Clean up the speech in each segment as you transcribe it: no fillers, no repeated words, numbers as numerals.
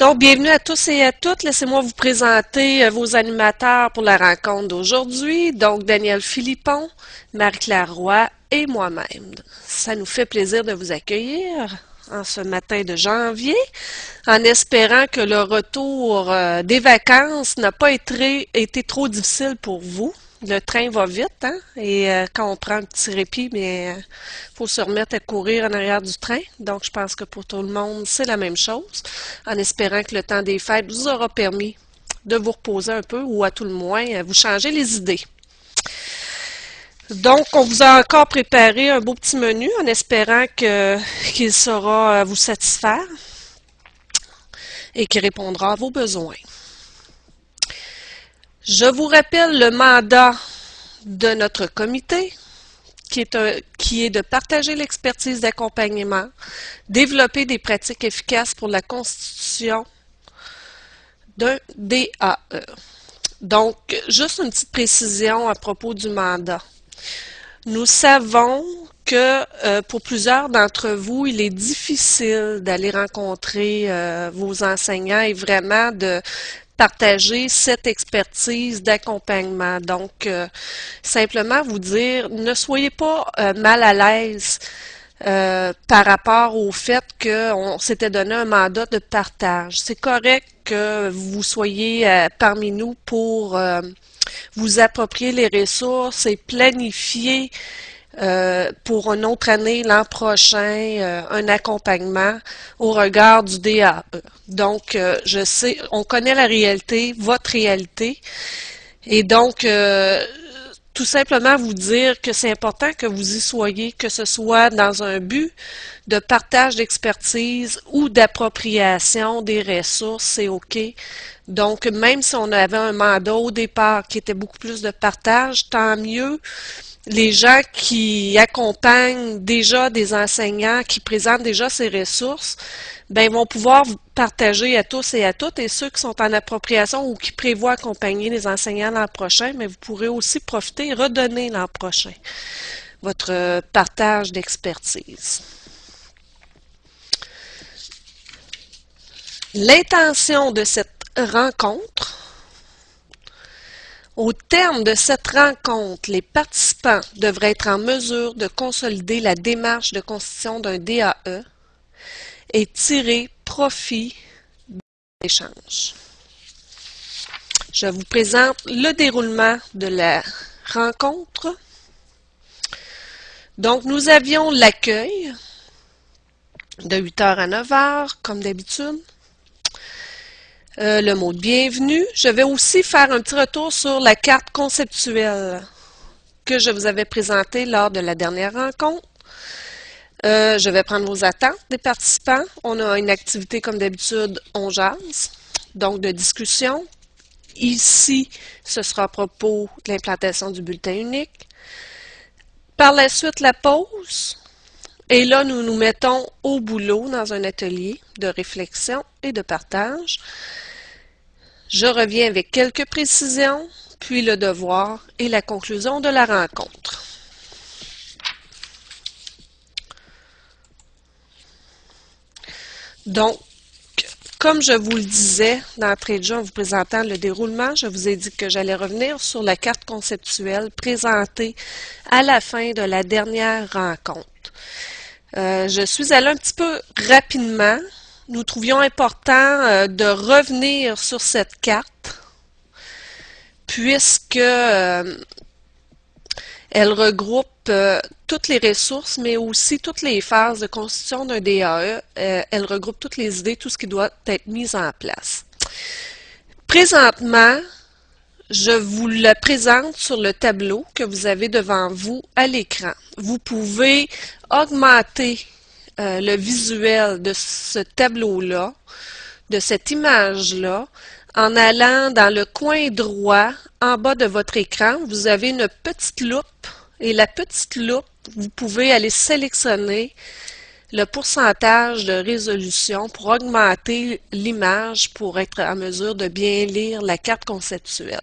Donc, bienvenue à tous et à toutes. Laissez-moi vous présenter vos animateurs pour la rencontre d'aujourd'hui. Donc, Daniel Philippon, Marie-Claire Roy et moi-même. Ça nous fait plaisir de vous accueillir en ce matin de janvier, en espérant que le retour des vacances n'a pas été trop difficile pour vous. Le train va vite, hein? Et quand on prend un petit répit, mais faut se remettre à courir en arrière du train. Donc, je pense que pour tout le monde, c'est la même chose. En espérant que le temps des fêtes vous aura permis de vous reposer un peu ou à tout le moins vous changer les idées. Donc, on vous a encore préparé un beau petit menu en espérant qu'il saura vous satisfaire et qu'il répondra à vos besoins. Je vous rappelle le mandat de notre comité, qui est de partager l'expertise d'accompagnement, développer des pratiques efficaces pour la constitution d'un DAE. Donc, juste une petite précision à propos du mandat. Nous savons que pour plusieurs d'entre vous, il est difficile d'aller rencontrer vos enseignants et vraiment de partager cette expertise d'accompagnement. Donc, simplement vous dire, ne soyez pas mal à l'aise par rapport au fait qu'on s'était donné un mandat de partage. C'est correct que vous soyez parmi nous pour vous approprier les ressources et planifier pour une autre année, l'an prochain, un accompagnement au regard du DAE. Donc, je sais, on connaît la réalité, votre réalité, et donc, tout simplement vous dire que c'est important que vous y soyez, que ce soit dans un but de partage d'expertise ou d'appropriation des ressources, c'est OK. Donc, même si on avait un mandat au départ qui était beaucoup plus de partage, tant mieux. Les gens qui accompagnent déjà des enseignants, qui présentent déjà ces ressources, ben, vont pouvoir partager à tous et à toutes, et ceux qui sont en appropriation ou qui prévoient accompagner les enseignants l'an prochain, mais vous pourrez aussi profiter et redonner l'an prochain votre partage d'expertise. L'intention de cette rencontre. Au terme de cette rencontre, les participants devraient être en mesure de consolider la démarche de constitution d'un DAE et tirer profit de l'échange. Je vous présente le déroulement de la rencontre. Donc, nous avions l'accueil de 8h à 9h, comme d'habitude. Le mot de bienvenue. Je vais aussi faire un petit retour sur la carte conceptuelle que je vous avais présentée lors de la dernière rencontre. Je vais prendre vos attentes des participants. On a une activité comme d'habitude, on jase, donc de discussion. Ici, ce sera à propos de l'implantation du bulletin unique. Par la suite, la pause. Et là, nous nous mettons au boulot dans un atelier de réflexion et de partage. Je reviens avec quelques précisions, puis le devoir et la conclusion de la rencontre. Donc, comme je vous le disais d'entrée de jeu en vous présentant le déroulement, je vous ai dit que j'allais revenir sur la carte conceptuelle présentée à la fin de la dernière rencontre. Je suis allée un petit peu rapidement. Nous trouvions important de revenir sur cette carte puisque elle regroupe toutes les ressources, mais aussi toutes les phases de constitution d'un DAE. Elle regroupe toutes les idées, tout ce qui doit être mis en place. Présentement, je vous le présente sur le tableau que vous avez devant vous à l'écran. Vous pouvez augmenter le visuel de ce tableau-là, de cette image-là, en allant dans le coin droit, en bas de votre écran, vous avez une petite loupe, et la petite loupe, vous pouvez aller sélectionner le pourcentage de résolution pour augmenter l'image pour être en mesure de bien lire la carte conceptuelle.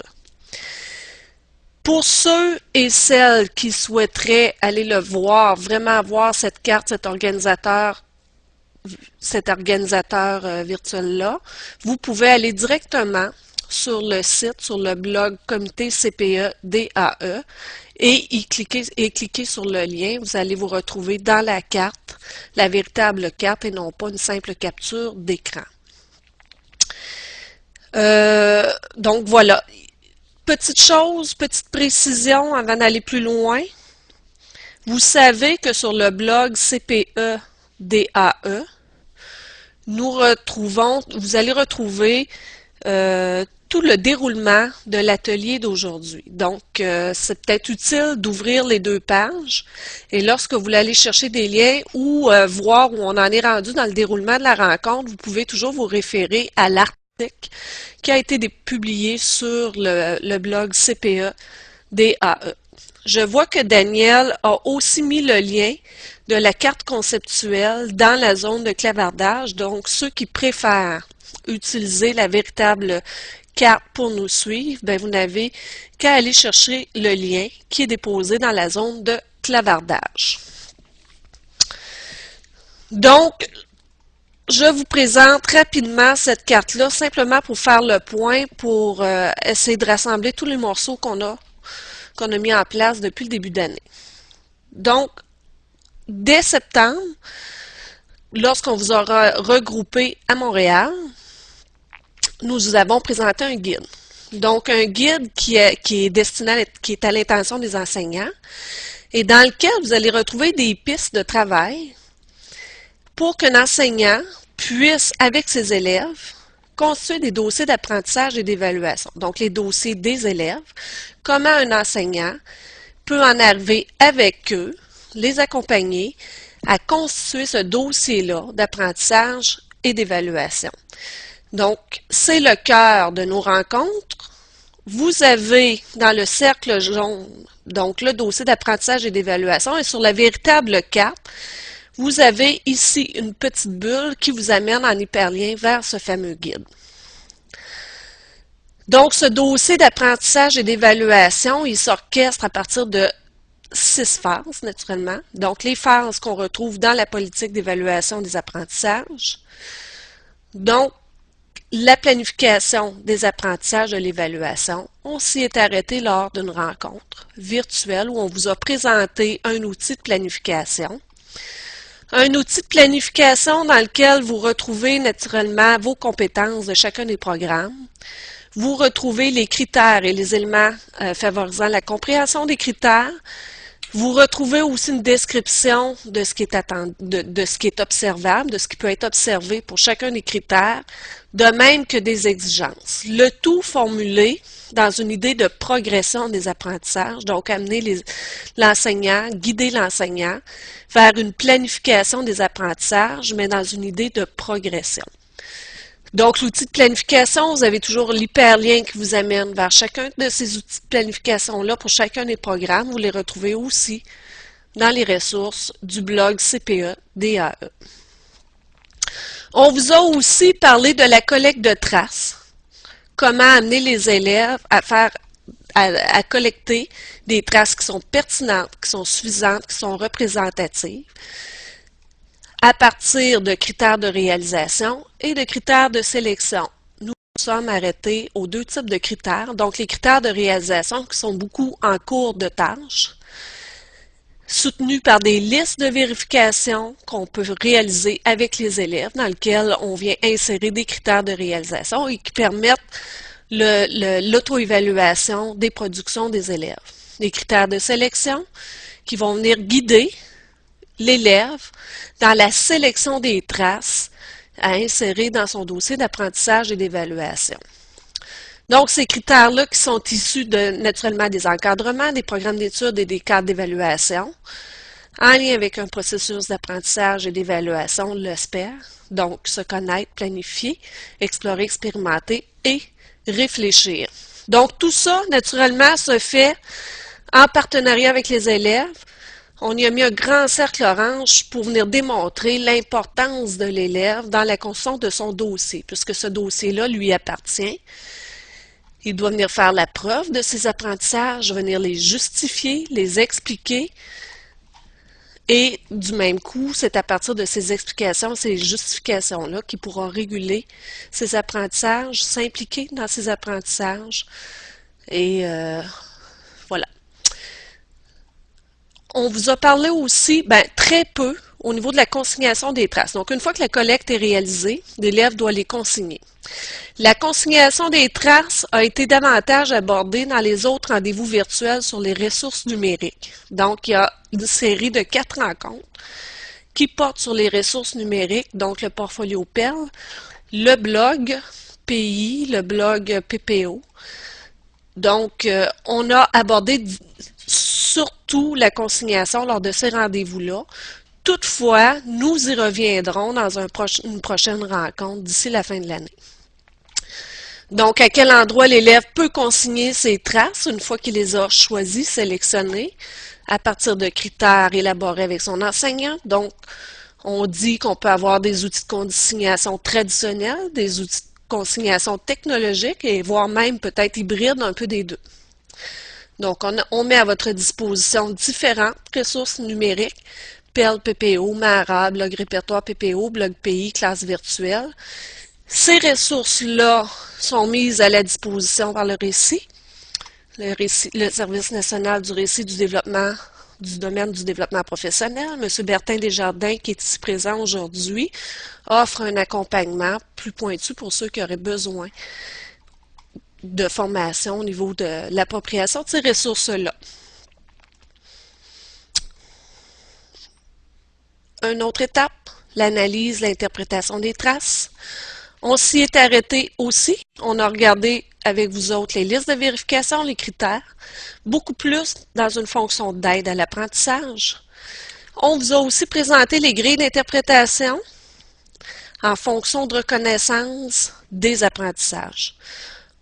Pour ceux et celles qui souhaiteraient aller le voir, vraiment voir cette carte, cet organisateur cet organisateur virtuel-là, vous pouvez aller directement sur le site, sur le blog Comité CPE DAE et cliquer sur le lien. Vous allez vous retrouver dans la carte, la véritable carte et non pas une simple capture d'écran. Donc voilà. Petite chose, petite précision avant d'aller plus loin. Vous savez que sur le blog CPE DAE, vous allez retrouver tout le déroulement de l'atelier d'aujourd'hui. Donc, c'est peut-être utile d'ouvrir les deux pages et lorsque vous allez chercher des liens ou voir où on en est rendu dans le déroulement de la rencontre, vous pouvez toujours vous référer à l'article qui a été publié sur le blog CPE DAE. Je vois que Daniel a aussi mis le lien de la carte conceptuelle dans la zone de clavardage, donc ceux qui préfèrent utiliser la véritable carte pour nous suivre, ben vous n'avez qu'à aller chercher le lien qui est déposé dans la zone de clavardage. Donc, je vous présente rapidement cette carte-là, simplement pour faire le point, pour essayer de rassembler tous les morceaux qu'on a mis en place depuis le début d'année. Donc, dès septembre, lorsqu'on vous aura regroupé à Montréal, nous avons présenté un guide. Donc, un guide qui est destiné, qui est à l'intention des enseignants et dans lequel vous allez retrouver des pistes de travail pour qu'un enseignant puisse, avec ses élèves, constituer des dossiers d'apprentissage et d'évaluation. Donc, les dossiers des élèves, comment un enseignant peut en arriver avec eux, les accompagner à constituer ce dossier-là d'apprentissage et d'évaluation. Donc, c'est le cœur de nos rencontres. Vous avez dans le cercle jaune, donc le dossier d'apprentissage et d'évaluation, et sur la véritable carte, vous avez ici une petite bulle qui vous amène en hyperlien vers ce fameux guide. Donc, ce dossier d'apprentissage et d'évaluation, il s'orchestre à partir de 6 phases, naturellement. Donc, les phases qu'on retrouve dans la politique d'évaluation des apprentissages. Donc, la planification des apprentissages de l'évaluation. On s'y est arrêté lors d'une rencontre virtuelle où on vous a présenté un outil de planification. Un outil de planification dans lequel vous retrouvez naturellement vos compétences de chacun des programmes. Vous retrouvez les critères et les éléments favorisant la compréhension des critères. Vous retrouvez aussi une description de ce qui est de ce qui est observable, de ce qui peut être observé pour chacun des critères, de même que des exigences. Le tout formulé dans une idée de progression des apprentissages, donc amener l'enseignant, guider l'enseignant vers une planification des apprentissages, mais dans une idée de progression. Donc, l'outil de planification, vous avez toujours l'hyperlien qui vous amène vers chacun de ces outils de planification-là pour chacun des programmes. Vous les retrouvez aussi dans les ressources du blog CPE DAE. On vous a aussi parlé de la collecte de traces. Comment amener les élèves à collecter des traces qui sont pertinentes, qui sont suffisantes, qui sont représentatives, à partir de critères de réalisation et de critères de sélection. Nous sommes arrêtés aux deux types de critères, donc les critères de réalisation qui sont beaucoup en cours de tâche, soutenus par des listes de vérification qu'on peut réaliser avec les élèves, dans lesquelles on vient insérer des critères de réalisation et qui permettent l'auto-évaluation des productions des élèves. Des critères de sélection qui vont venir guider l'élève dans la sélection des traces à insérer dans son dossier d'apprentissage et d'évaluation. Donc, ces critères-là qui sont issus naturellement des encadrements, des programmes d'études et des cadres d'évaluation, en lien avec un processus d'apprentissage et d'évaluation, le SPER, donc se connaître, planifier, explorer, expérimenter et réfléchir. Donc, tout ça, naturellement, se fait en partenariat avec les élèves. On y a mis un grand cercle orange pour venir démontrer l'importance de l'élève dans la construction de son dossier, puisque ce dossier-là lui appartient. Il doit venir faire la preuve de ses apprentissages, venir les justifier, les expliquer Et du même coup, c'est à partir de ces explications, ces justifications-là qu'il pourra réguler ses apprentissages, s'impliquer dans ses apprentissages. Et voilà. On vous a parlé aussi, très peu, au niveau de la consignation des traces. Donc, une fois que la collecte est réalisée, l'élève doit les consigner. La consignation des traces a été davantage abordée dans les autres rendez-vous virtuels sur les ressources numériques. Donc, il y a une série de 4 rencontres qui portent sur les ressources numériques, donc le portfolio Perl, le blog PI, le blog PPO. Donc, on a abordé surtout la consignation lors de ces rendez-vous-là. Toutefois, nous y reviendrons dans une prochaine rencontre d'ici la fin de l'année. Donc, à quel endroit l'élève peut consigner ses traces une fois qu'il les a choisies, sélectionnées, à partir de critères élaborés avec son enseignant. Donc, on dit qu'on peut avoir des outils de consignation traditionnels, des outils de consignation technologiques et voire même peut-être hybrides, un peu des deux. Donc, on met à votre disposition différentes ressources numériques, Perl PPO, Mara, blog répertoire PPO, blog PI, classe virtuelle. Ces ressources-là sont mises à la disposition par le récit, le Service national du récit du développement du domaine du développement professionnel. M. Bertin Desjardins, qui est ici présent aujourd'hui, offre un accompagnement plus pointu pour ceux qui auraient besoin de formation au niveau de l'appropriation de ces ressources-là. Une autre étape, l'analyse, l'interprétation des traces. On s'y est arrêté aussi. On a regardé avec vous autres les listes de vérification, les critères, beaucoup plus dans une fonction d'aide à l'apprentissage. On vous a aussi présenté les grilles d'interprétation en fonction de reconnaissance des apprentissages.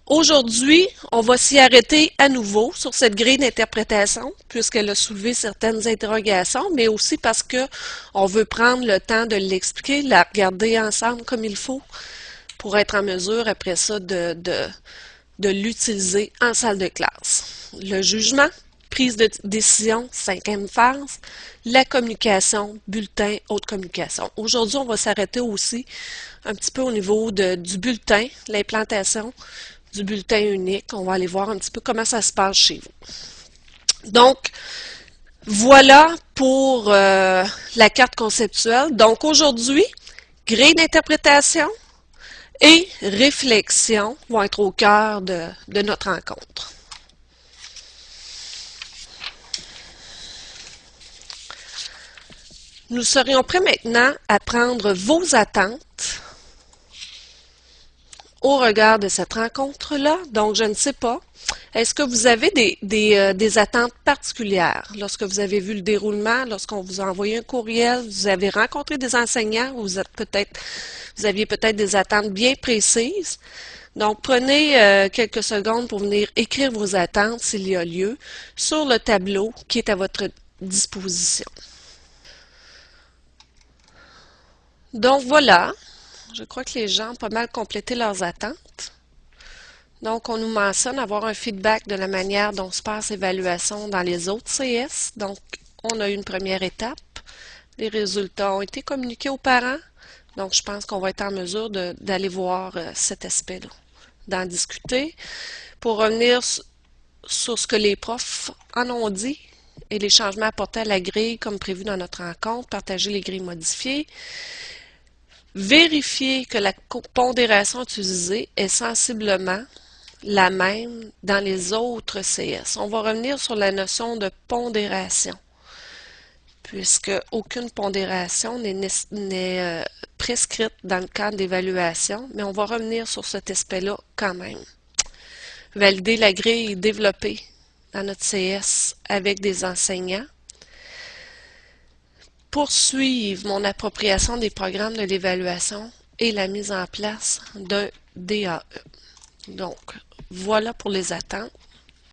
Aujourd'hui, on va s'y arrêter à nouveau sur cette grille d'interprétation, puisqu'elle a soulevé certaines interrogations, mais aussi parce qu'on veut prendre le temps de l'expliquer, la regarder ensemble comme il faut, pour être en mesure, après ça, de l'utiliser en salle de classe. Le jugement, prise de décision, 5e phase, la communication, bulletin, haute communication. Aujourd'hui, on va s'arrêter aussi un petit peu au niveau du bulletin, l'implantation du bulletin unique. On va aller voir un petit peu comment ça se passe chez vous. Donc, voilà pour la carte conceptuelle. Donc, aujourd'hui, grille d'interprétation et réflexion vont être au cœur de notre rencontre. Nous serions prêts maintenant à prendre vos attentes au regard de cette rencontre-là. Donc, je ne sais pas. Est-ce que vous avez des attentes particulières lorsque vous avez vu le déroulement, lorsqu'on vous a envoyé un courriel, vous avez rencontré des enseignants, ou vous aviez peut-être des attentes bien précises? Donc, prenez quelques secondes pour venir écrire vos attentes, s'il y a lieu, sur le tableau qui est à votre disposition. Donc, voilà. Je crois que les gens ont pas mal complété leurs attentes. Donc, on nous mentionne avoir un feedback de la manière dont se passe l'évaluation dans les autres CS. Donc, on a eu une première étape. Les résultats ont été communiqués aux parents. Donc, je pense qu'on va être en mesure d'aller voir cet aspect-là, d'en discuter. Pour revenir sur ce que les profs en ont dit et les changements apportés à la grille comme prévu dans notre rencontre, partager les grilles modifiées. Vérifier que la pondération utilisée est sensiblement la même dans les autres CS. On va revenir sur la notion de pondération, puisque aucune pondération n'est prescrite dans le cadre d'évaluation, mais on va revenir sur cet aspect-là quand même. Valider la grille développée dans notre CS avec des enseignants. Poursuivre mon appropriation des programmes de l'évaluation et la mise en place d'un DAE. Donc, voilà pour les attentes.